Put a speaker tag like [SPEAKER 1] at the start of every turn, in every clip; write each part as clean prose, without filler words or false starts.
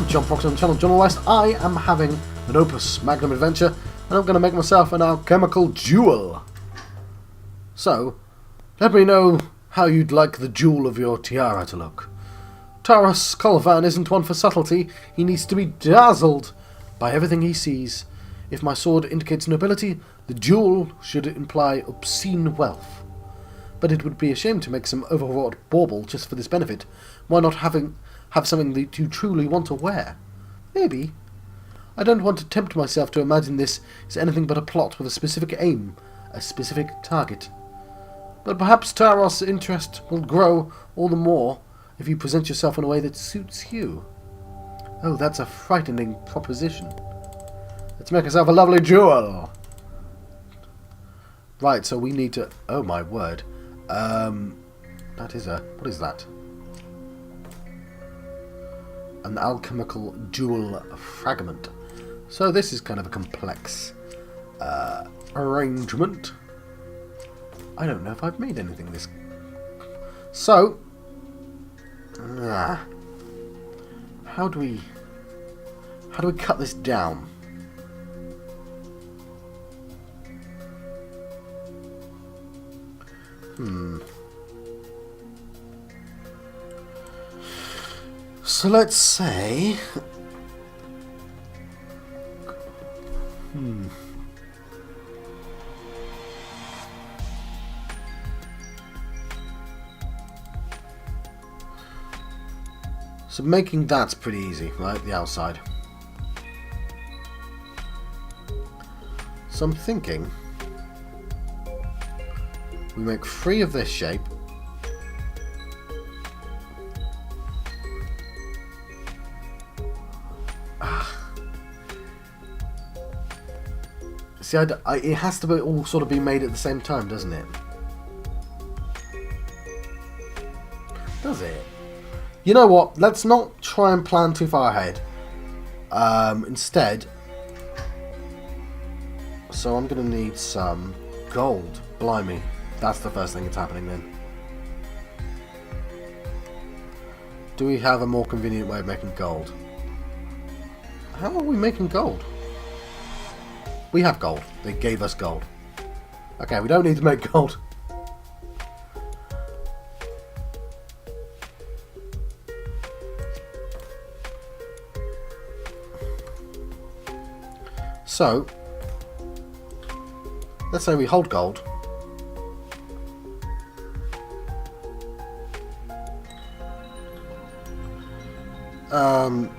[SPEAKER 1] I'm John Fox on the channel John West. I am having an Opus Magnum adventure, and I'm going to make myself an alchemical jewel. So, let me know how you'd like the jewel of your tiara to look. Taras Colvan isn't one for subtlety. He needs to be dazzled by everything he sees. If my sword indicates nobility, the jewel should imply obscene wealth. But it would be a shame to make some overwrought bauble just for this benefit. Why not have something that you truly want to wear? Maybe. I don't want to tempt myself to imagine this is anything but a plot with a specific aim, a specific target. But perhaps Taros' interest will grow all the more if you present yourself in a way that suits you. Oh, that's a frightening proposition. Let's make ourselves a lovely jewel. Right, so we need to... Oh my word. That is a... What is that? An alchemical jewel fragment. So this is kind of a complex arrangement. I don't know if I've made anything this... So... How do we cut this down? So let's say... So making that's pretty easy, right? The outside. So I'm thinking we make 3 of this shape. See, it has to be all sort of be made at the same time, doesn't it? Does it? You know what? Let's not try and plan too far ahead. Instead, so I'm going to need some gold. Blimey. That's the first thing that's happening then. Do we have a more convenient way of making gold? How are we making gold? We have gold. They gave us gold. Okay, we don't need to make gold. So, let's say we hold gold.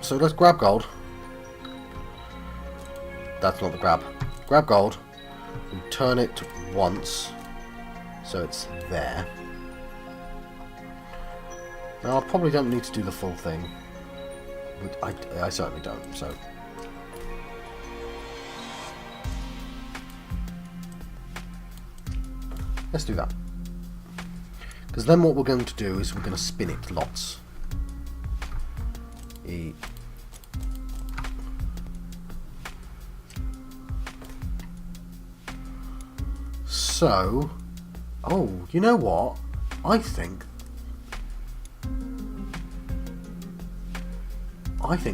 [SPEAKER 1] So let's grab gold. That's not the grab. Grab gold and turn it once so it's there. Now I probably don't need to do the full thing. I certainly don't, so... Let's do that. Because then what we're going to do is we're going to spin it lots. So, oh, you know what? I think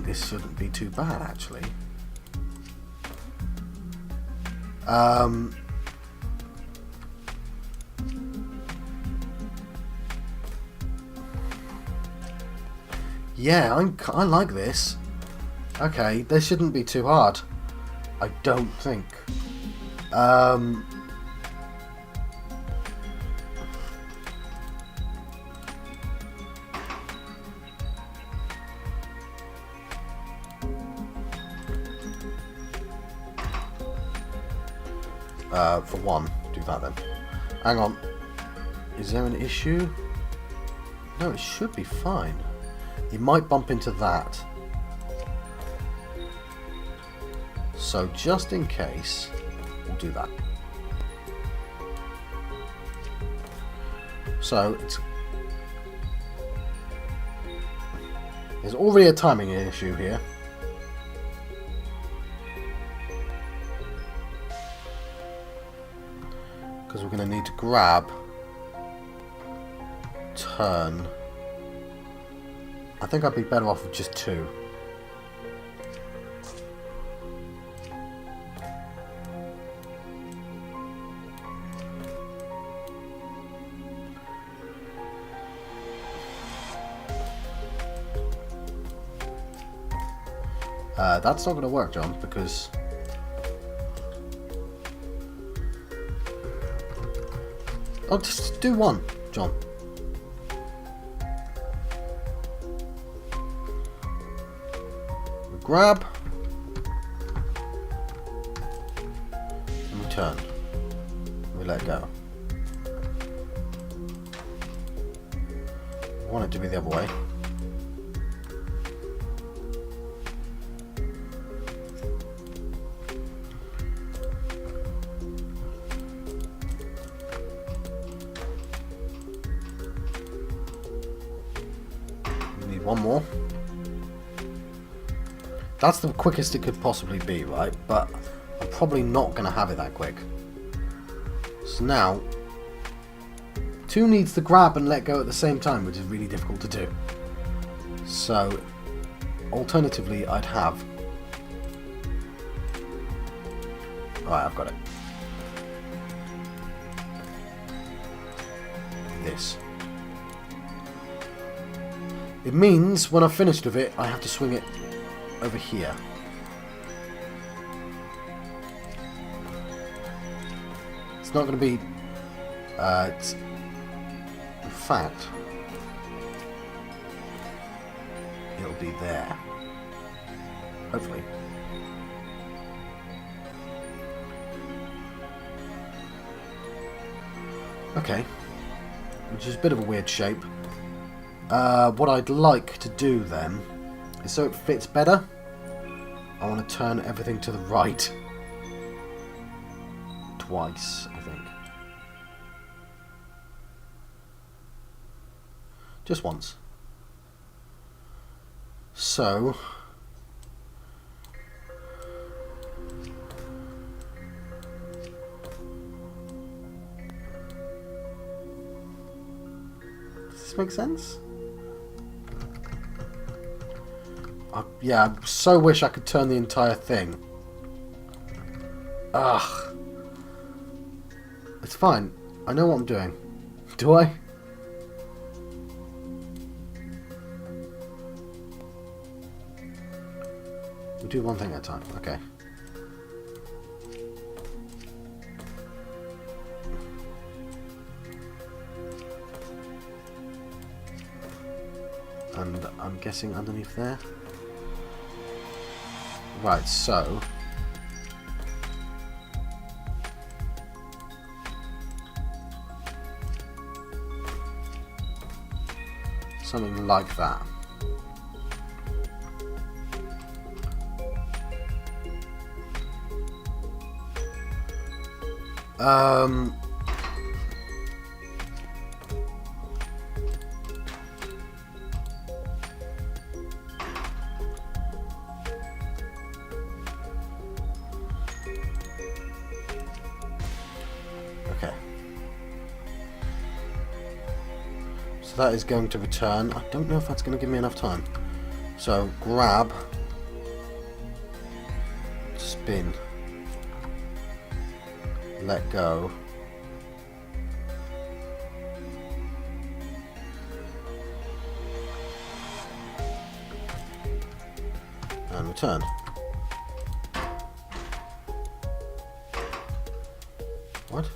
[SPEAKER 1] this shouldn't be too bad, actually. Yeah, I like this. Okay, this shouldn't be too hard. I don't think. For one, do that then. Hang on. Is there an issue? No, it should be fine. It might bump into that. So just in case, we'll do that. So there's already a timing issue here. Because we're going to need to grab, turn. I think I'd be better off with just 2. That's not going to work, John, because... Oh, just do one, John. We grab. And we turn. We let go. I want it to be the other way. One more. That's the quickest it could possibly be, right? But I'm probably not going to have it that quick. So now, 2 needs to grab and let go at the same time, which is really difficult to do. So, alternatively, I'd have... Right, I've got it. This. It means when I've finished with it, I have to swing it over here. It's not going to be... in fact, it'll be there. Hopefully. Okay. Which is a bit of a weird shape. What I'd like to do then is, so it fits better, I want to turn everything to the right. Twice, I think. Just once. So... Does this make sense? Yeah, I so wish I could turn the entire thing. Ugh. It's fine. I know what I'm doing. Do I? We do one thing at a time. Okay. And I'm guessing underneath there. Right, so... something like that. Okay. So that is going to return. I don't know if that's going to give me enough time. So grab, spin, let go, and return. What?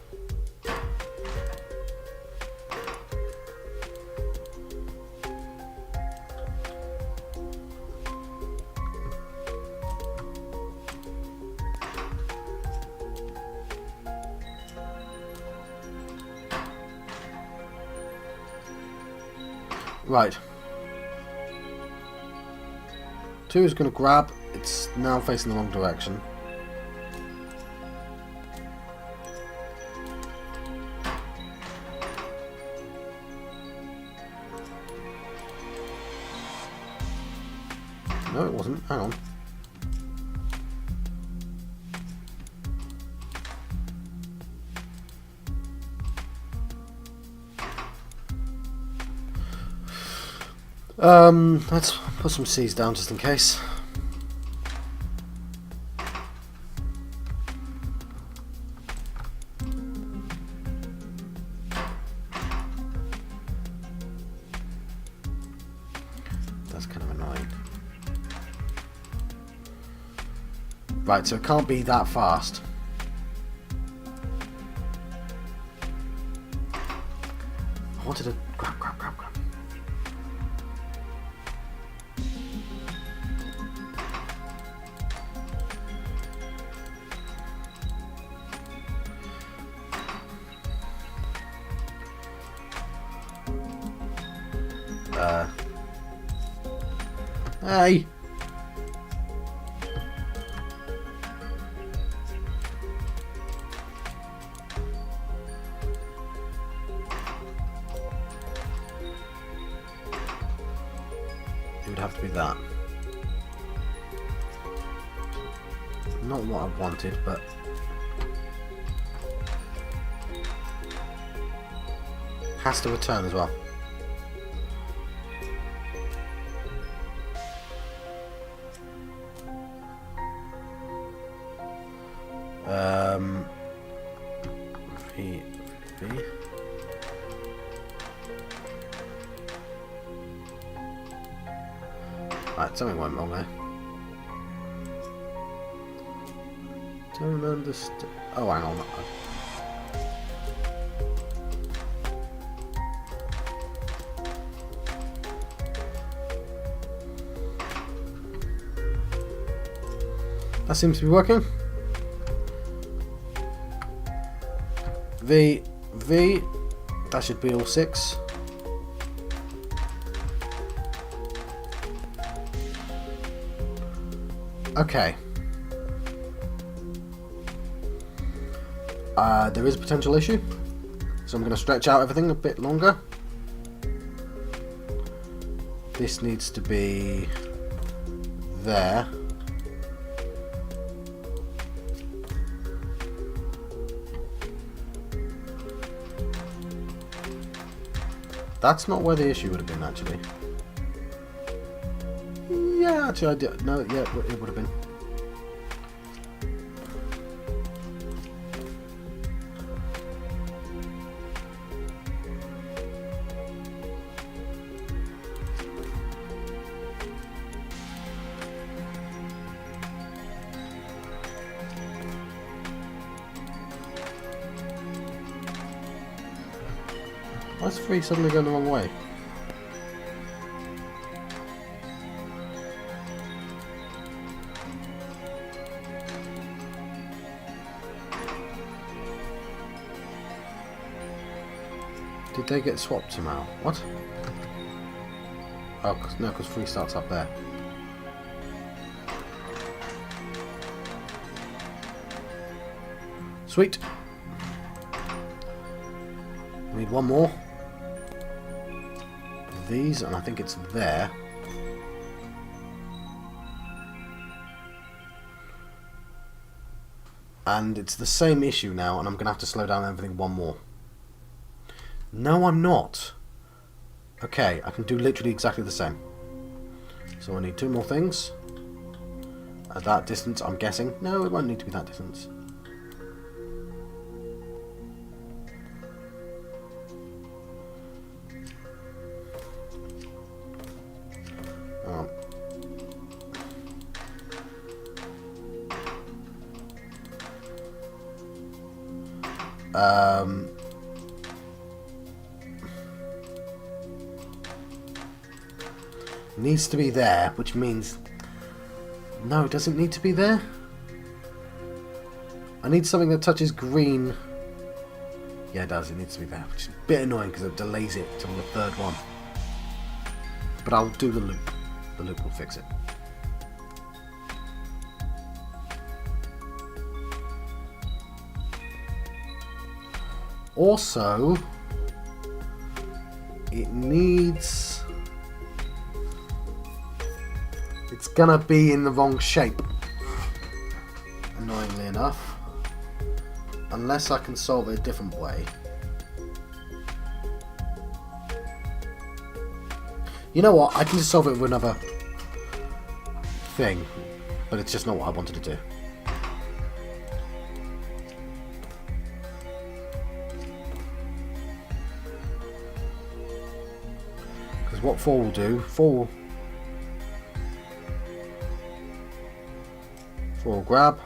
[SPEAKER 1] Right. 2 is going to grab. It's now facing the wrong direction. No, it wasn't. Hang on. Let's put some C's down just in case. That's kind of annoying. Right, so it can't be that fast. I wanted to grab. Hey! It would have to be that. Not what I wanted, but... has to return as well. V. Right, something went wrong there. Don't understand. Oh, hang on. That seems to be working. V. That should be all 6. Okay. There is a potential issue, so I'm going to stretch out everything a bit longer. This needs to be there. That's not where the issue would have been, actually. Yeah, actually, I did. No, yeah, it would have been. Why is 3 suddenly going the wrong way? Did they get swapped somehow? What? Oh, no, because 3 starts up there. Sweet. We need one more. These, and I think it's there. And it's the same issue now, and I'm going to have to slow down everything one more. No, I'm not. Okay, I can do literally exactly the same. So I need 2 more things. At that distance, I'm guessing. No, it won't need to be that distance. Needs to be there, which means... No, it doesn't need to be there. I need something that touches green. Yeah, it does. It needs to be there, which is a bit annoying because it delays it till the 3rd one. But I'll do the loop. The loop will fix it. Also, it needs... It's gonna be in the wrong shape, annoyingly enough, unless I can solve it a different way. You know what, I can just solve it with another thing, but it's just not what I wanted to do. Because what 4 will do, 4 For a grab.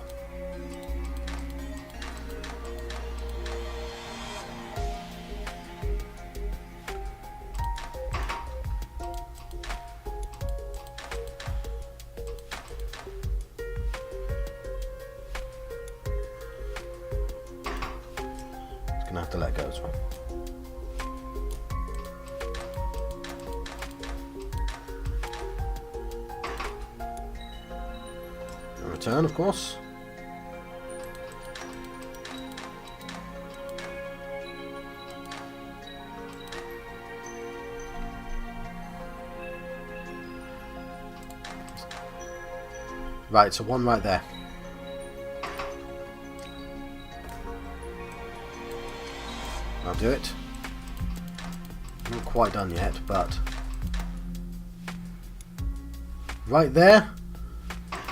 [SPEAKER 1] Just gonna have to let go as well. And return, of course. Right, so one right there. I'll do it. Not quite done yet, but right there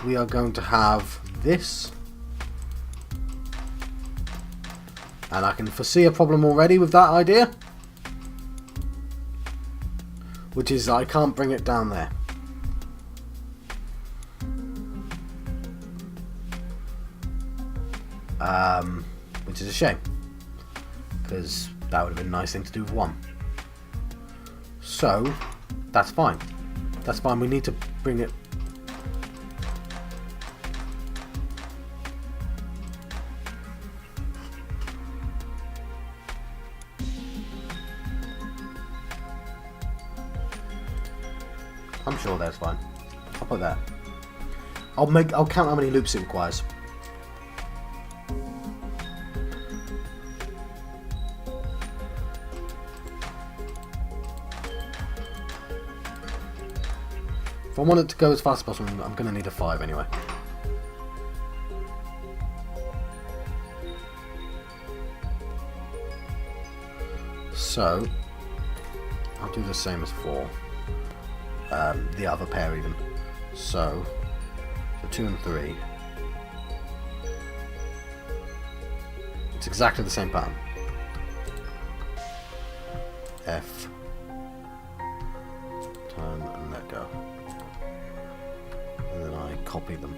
[SPEAKER 1] we are going to have this, and I can foresee a problem already with that idea, which is I can't bring it down there. Which is a shame, because that would have been a nice thing to do with one. So that's fine. That's fine. We need to bring it. I'm sure that's fine. I'll put that. I'll count how many loops it requires. If I want it to go as fast as possible, I'm going to need a 5 anyway. So, I'll do the same as 4. The other pair even. So 2 and 3. It's exactly the same pattern. F. Turn and let go. And then I copy them.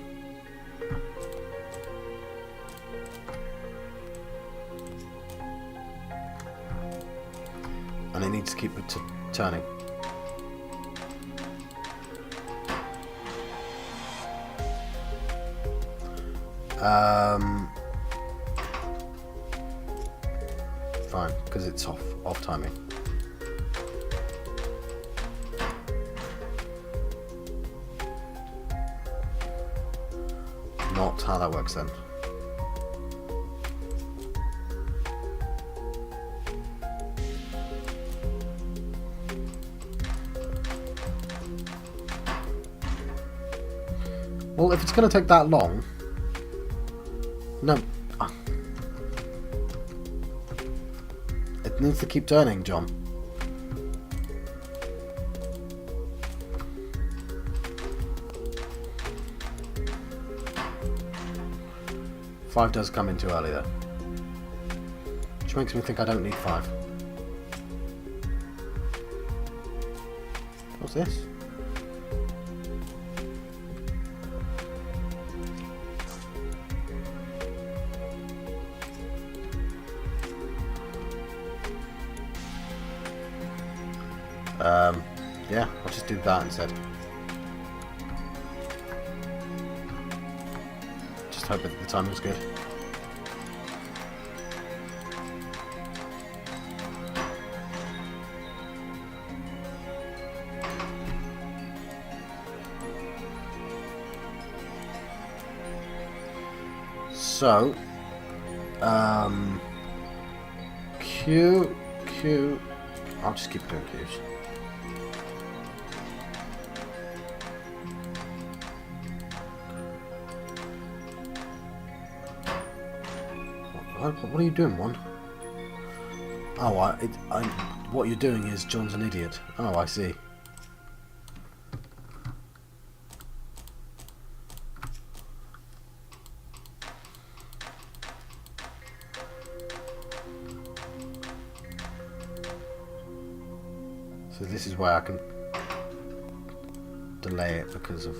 [SPEAKER 1] And it needs to keep it turning. Fine, because it's off timing. Not how that works then. Well, if it's going to take that long... No. It needs to keep turning, John. Five does come in too early though. Which makes me think I don't need 5. What's this? Yeah, I'll just do that instead. Just hope that the timing's good. So, Q, I'll just keep doing Qs. What are you doing, One? Oh, what you're doing is John's an idiot. Oh, I see. So this is why I can delay it because of...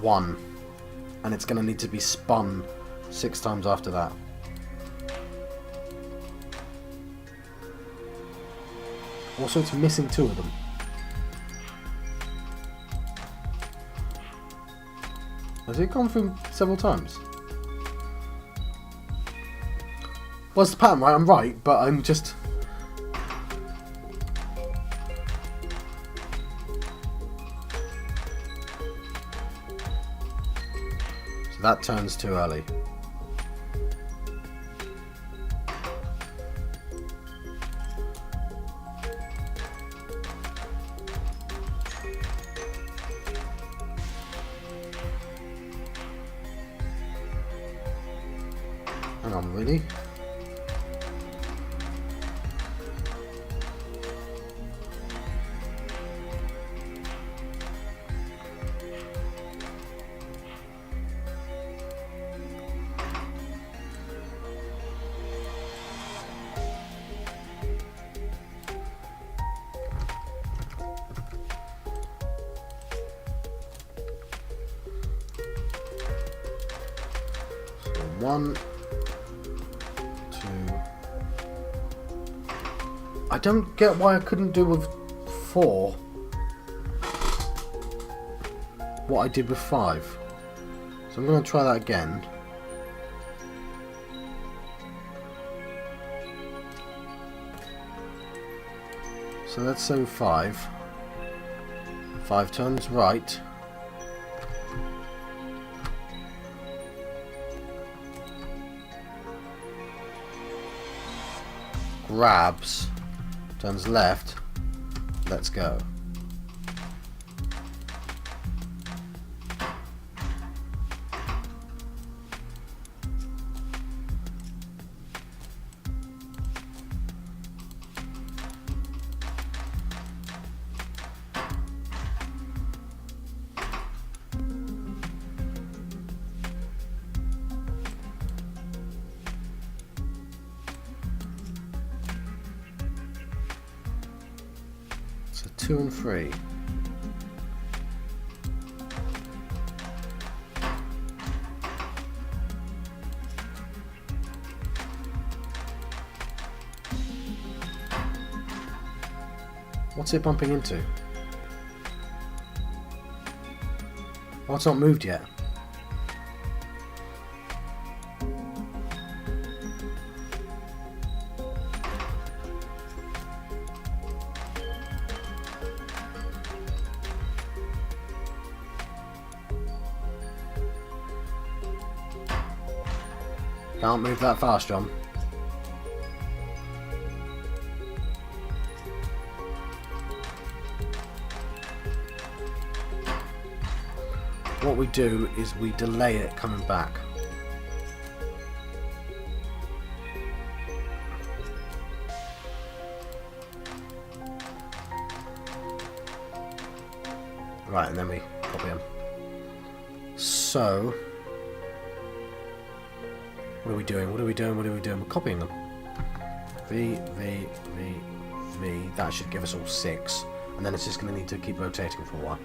[SPEAKER 1] 1. And it's going to need to be spun 6 times after that. Also, it's missing 2 of them. Has it gone through several times? Well, it's the pattern, right? I'm right, but I'm just... So that turns too early. Hang on, really? So 1, 2. I don't get why I couldn't do with 4 what I did with 5. So I'm going to try that again. So let's say 5. 5 turns right. Grabs. Turns left. Let's go. So 2 and 3. What's it bumping into? Oh, it's not moved yet. Can't move that fast, John. What we do is we delay it coming back. Right, and then we copy them. So... what are we doing? What are we doing? What are we doing? We're copying them. V, V, V, V. That should give us all 6. And then it's just going to need to keep rotating for a while.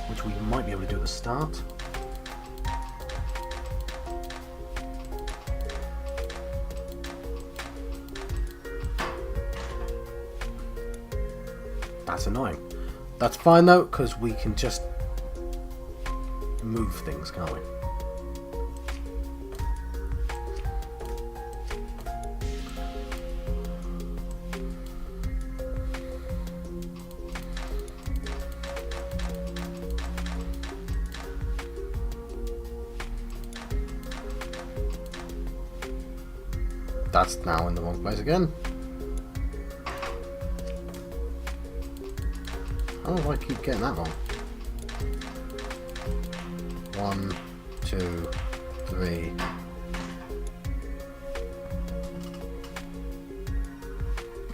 [SPEAKER 1] Which we might be able to do at the start. That's annoying. That's fine though, because we can just move things, can't we? That's now in the wrong place again. How do I keep getting that wrong? 1, 2, 3.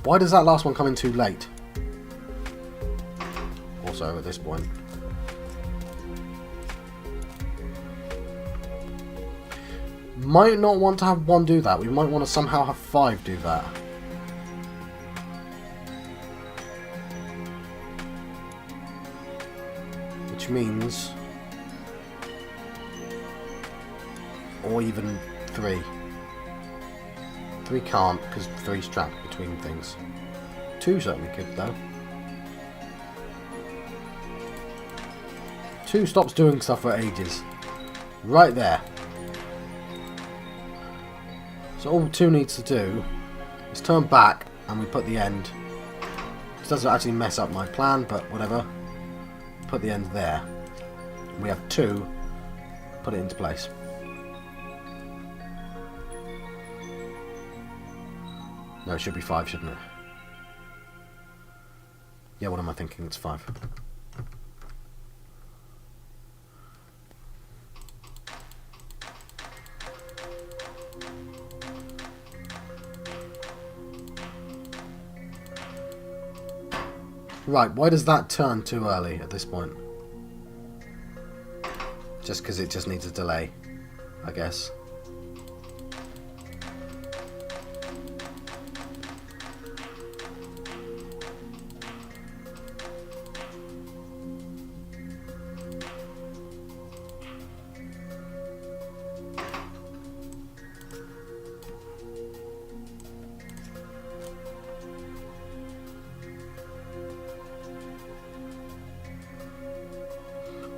[SPEAKER 1] Why does that last one come in too late? Also, at this point. Might not want to have 1 do that. We might want to somehow have 5 do that. Which which means... Or even 3. 3 can't, because 3's trapped between things. 2 certainly could, though. 2 stops doing stuff for ages. Right there. So all 2 needs to do is turn back, and we put the end. This doesn't actually mess up my plan, but whatever. Put the end there. We have 2. Put it into place. No, it should be 5, shouldn't it? Yeah, what am I thinking? It's 5. Right, why does that turn too early at this point? Just because it just needs a delay, I guess.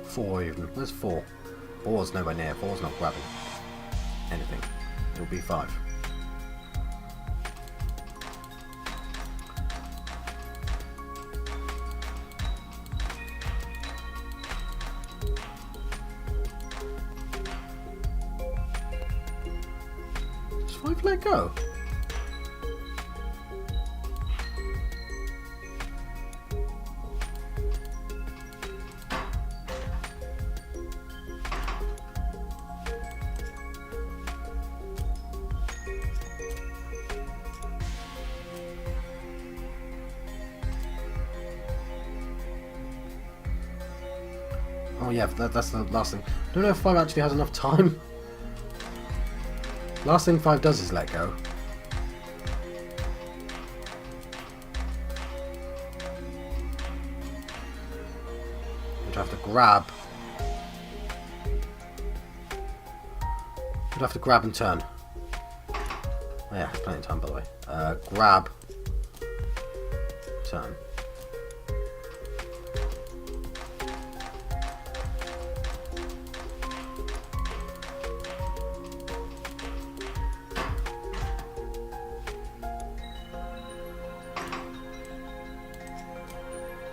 [SPEAKER 1] Four even. Where's 4? 4's nowhere near. 4's not grabbing anything. It'll be 5. Does 5 let go? Oh yeah, that's the last thing. I don't know if 5 actually has enough time. Last thing 5 does is let go. Would have to grab. Would have to grab and turn. Oh yeah, plenty of time by the way. Grab. Turn.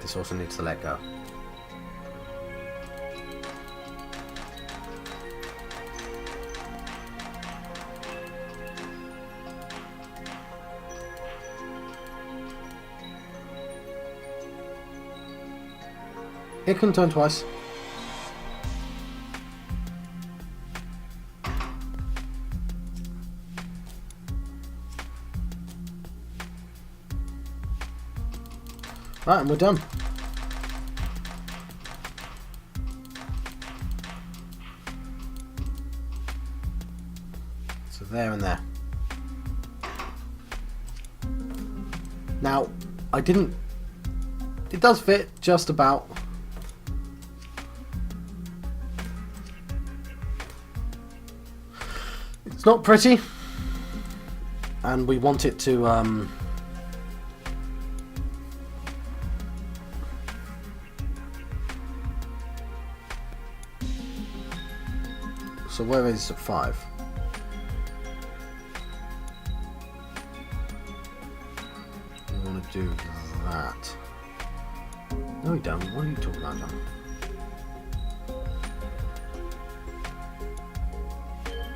[SPEAKER 1] This also needs to let go. It can turn twice. Right, and we're done. So there and there. Now, I didn't... It does fit just about. It's not pretty. And we want it to... So where is 5? We want to do that. No, we don't. What are you talking about, John?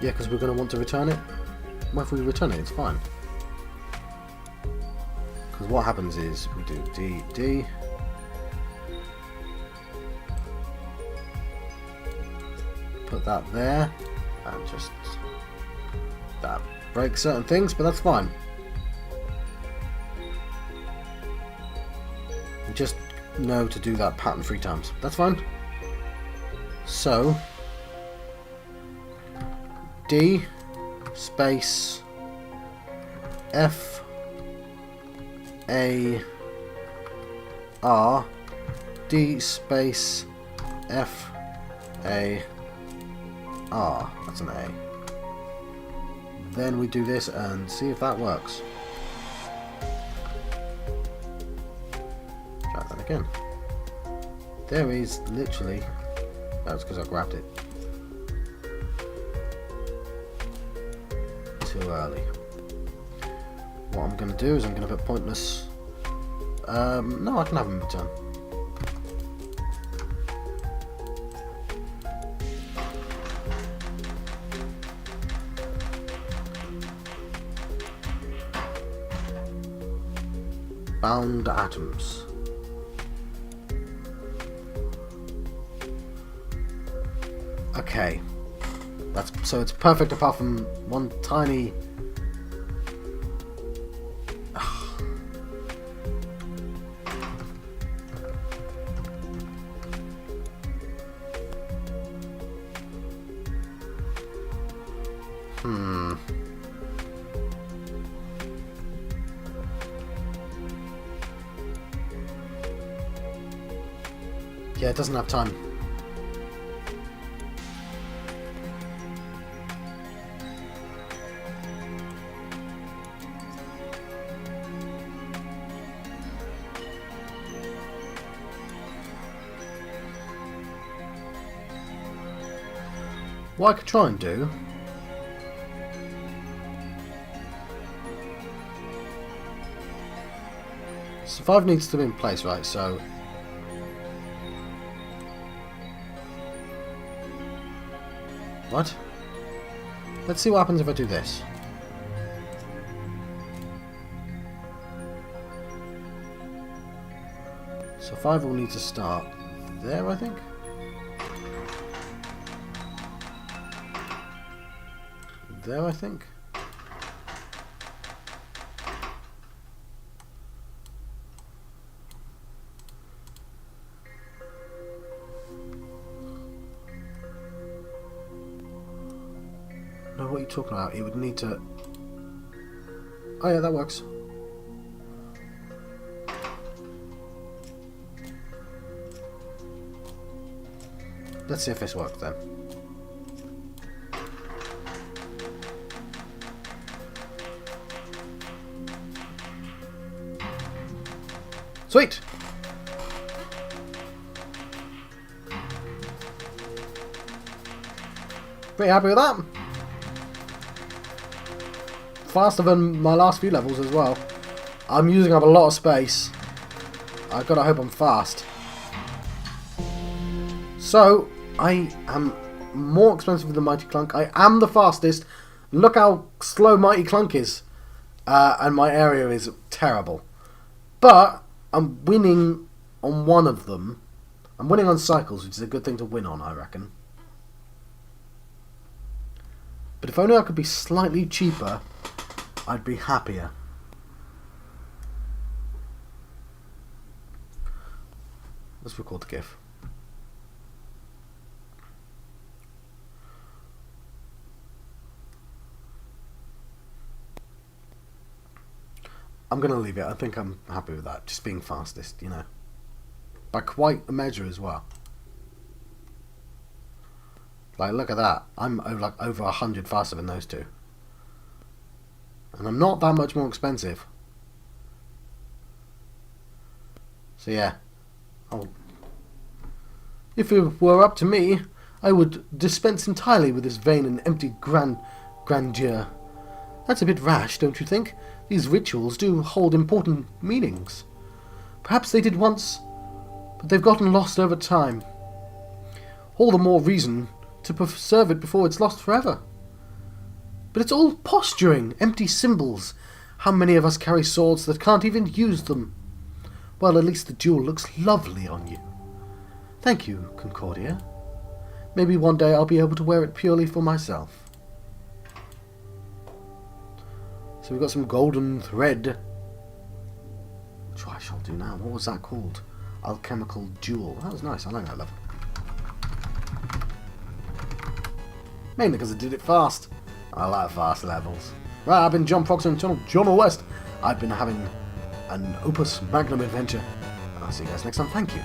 [SPEAKER 1] Yeah, because we're going to want to return it. Well, if we return it, it's fine. Because what happens is we do D, D. Put that there, and just that breaks certain things, but that's fine. We just know to do that pattern 3 times. That's fine. So D space F A R D space F A R. That's an A. Then we do this and see if that works. Try that again. There is literally... That's because I grabbed it too early. What I'm going to do is I'm going to put pointless... no, I can have them return. Bound atoms. Okay. So it's perfect apart from one tiny... Yeah, it doesn't have time. What I could try and do... Survive needs to be in place, right? So... What? Let's see what happens if I do this. Survival will need to start there, I think. There, I think. No, what are you talking about? You would need to... Oh yeah, that works. Let's see if this works then. Sweet! Pretty happy with that. Faster than my last few levels as well. I'm using up a lot of space. I've got to hope I'm fast. So, I am more expensive than Mighty Clunk. I am the fastest. Look how slow Mighty Clunk is. And my area is terrible. But I'm winning on one of them. I'm winning on cycles, which is a good thing to win on, I reckon. But if only I could be slightly cheaper, I'd be happier. Let's record the GIF. I'm going to leave it. I think I'm happy with that. Just being fastest, you know. By quite a measure as well. Like, look at that. I'm like over 100 faster than those two. And I'm not that much more expensive. So yeah. If it were up to me, I would dispense entirely with this vain and empty grandeur. That's a bit rash, don't you think? These rituals do hold important meanings. Perhaps they did once, but they've gotten lost over time. All the more reason to preserve it before it's lost forever. But it's all posturing, empty symbols. How many of us carry swords that can't even use them? Well, at least the jewel looks lovely on you. Thank you, Concordia. Maybe one day I'll be able to wear it purely for myself. So we've got some golden thread. Which I shall do now. What was that called? Alchemical jewel. That was nice. I like that level. Mainly because I did it fast. I like fast levels. Right, I've been John Proctor and John West. I've been having an Opus Magnum adventure. And I'll see you guys next time. Thank you.